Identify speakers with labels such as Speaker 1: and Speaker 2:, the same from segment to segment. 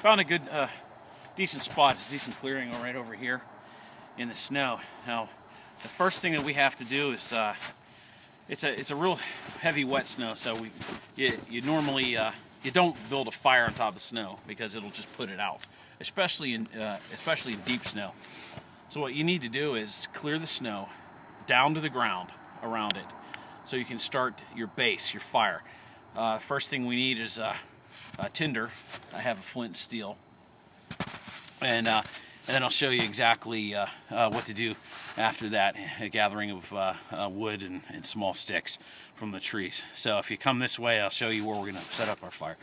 Speaker 1: Found a good, decent spot. It's decent clearing right over here in the snow. Now, the first thing that we have to do is, it's a real heavy, wet snow. So you normally you don't build a fire on top of snow because it'll just put it out, especially in deep snow. So what you need to do is clear the snow down to the ground around it, so you can start your base, your fire. First thing we need is tinder. I have a flint and steel, and then I'll show you exactly what to do after that, a gathering of wood and small sticks from the trees. So if you come this way, I'll show you where we're going to set up our fire.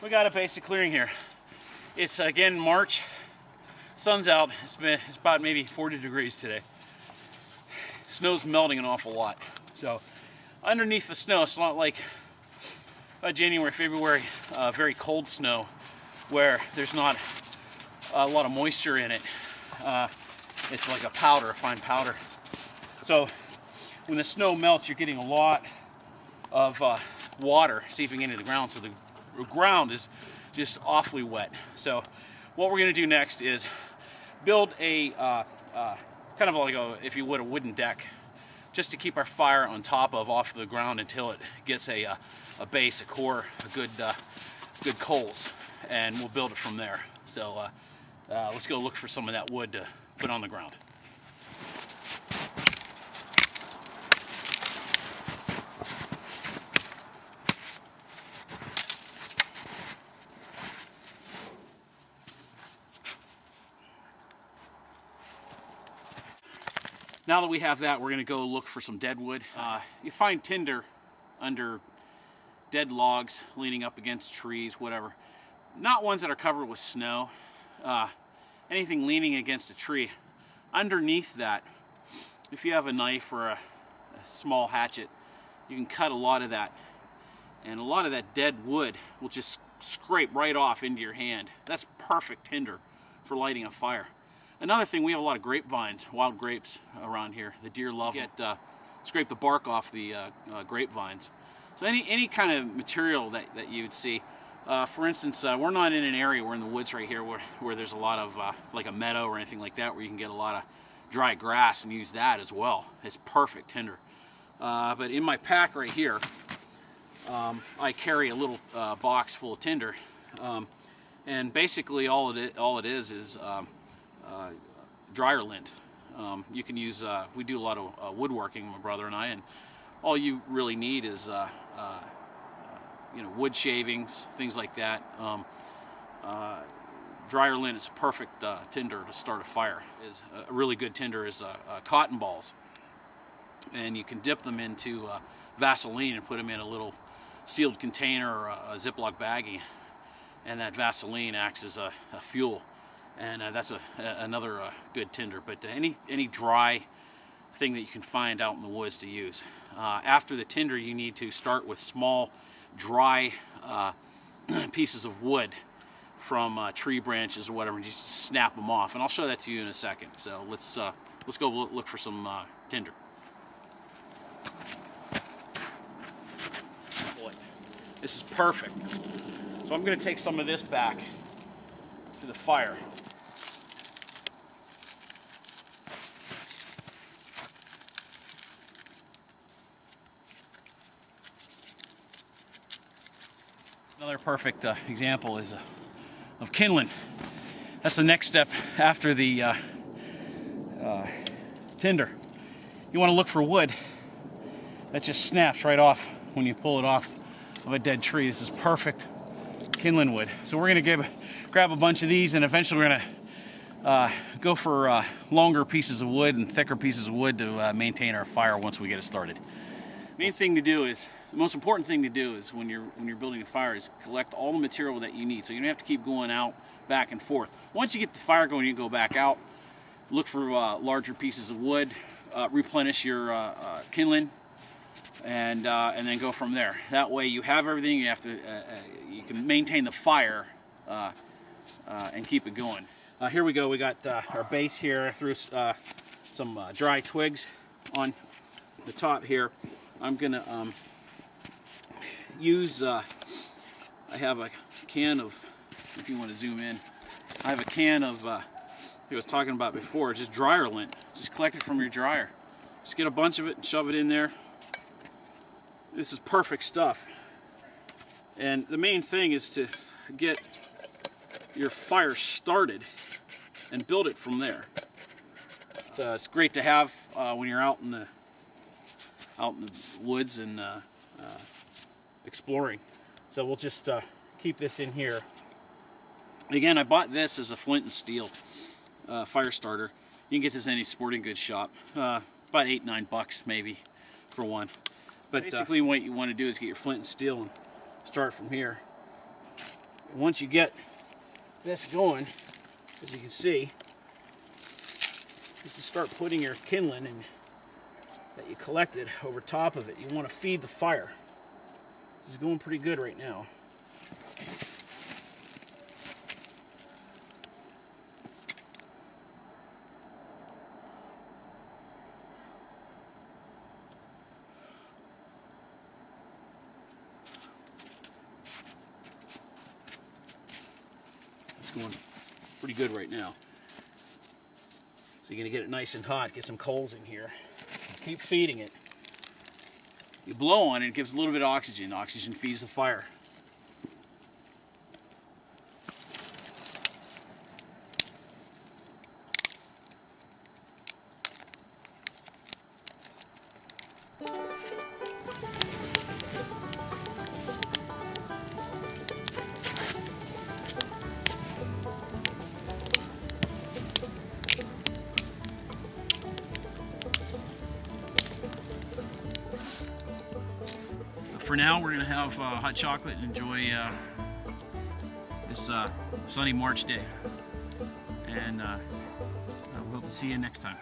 Speaker 1: We got a basic clearing here. It's again March. Sun's out. It's about maybe 40 degrees today. Snow's melting an awful lot. So underneath the snow, it's not like January, February, very cold snow where there's not a lot of moisture in it. It's like a powder, a fine powder. So when the snow melts, you're getting a lot of water seeping into the ground. So the ground is just awfully wet. So what we're going to do next is build a kind of like if you would, a wooden deck, just to keep our fire on top of, off the ground, until it gets a base, a core, a good coals, and we'll build it from there. So let's go look for some of that wood to put on the ground. Now that we have that, we're going to go look for some dead wood. You find tinder under dead logs, leaning up against trees, whatever. Not ones that are covered with snow. Anything leaning against a tree. Underneath that, if you have a knife or a small hatchet, you can cut a lot of that. And a lot of that dead wood will just scrape right off into your hand. That's perfect tinder for lighting a fire. Another thing, we have a lot of grapevines, wild grapes around here. The deer love them. Scrape the bark off the grapevines. So any kind of material that you would see. For instance, we're not in an area, we're in the woods right here where there's a lot of, like a meadow or anything like that, where you can get a lot of dry grass and use that as well. It's perfect tinder. But in my pack right here, I carry a little box full of tinder. And basically all it is dryer lint. You can use, we do a lot of woodworking, my brother and I, and all you really need is wood shavings, things like that. Dryer lint is perfect tinder to start a fire. Is a really good tinder is cotton balls, and you can dip them into Vaseline and put them in a little sealed container or a Ziploc baggie, and that Vaseline acts as a fuel. And that's another good tinder. But any dry thing that you can find out in the woods to use. After the tinder, you need to start with small, dry pieces of wood from tree branches or whatever, and just snap them off. And I'll show that to you in a second. So let's go look for some tinder. Boy, this is perfect. So I'm going to take some of this back to the fire. Another perfect example is of kindling. That's the next step after the tinder. You want to look for wood that just snaps right off when you pull it off of a dead tree. This is perfect kindling wood. So we're going to grab a bunch of these, and eventually we're going to go for longer pieces of wood and thicker pieces of wood to maintain our fire once we get it started. The most important thing to do is when you're building a fire is collect all the material that you need, so you don't have to keep going out back and forth. Once you get the fire going, you go back out, look for larger pieces of wood, replenish your kindling, and then go from there. That way you have everything. You have to you can maintain the fire and keep it going. Here we go. We got our base here. I threw some dry twigs on the top here. I'm gonna use. I have a can of. If you want to zoom in, I have a can of. I was talking about before. Just dryer lint. Just collect it from your dryer. Just get a bunch of it and shove it in there. This is perfect stuff. And the main thing is to get your fire started and build it from there. It's great to have when you're out in the woods and exploring. So we'll just keep this in here. Again, I bought this as a flint and steel fire starter. You can get this in any sporting goods shop. About $8-9 maybe for one. But basically what you want to do is get your flint and steel and start from here. And once you get this going, as you can see, is to start putting your kindling that you collected over top of it. You want to feed the fire. This is going pretty good right now. Going pretty good right now. So you're going to get it nice and hot, get some coals in here. Keep feeding it. You blow on it, it gives a little bit of oxygen. Oxygen feeds the fire. For now, we're going to have hot chocolate and enjoy this sunny March day. And we hope to see you next time.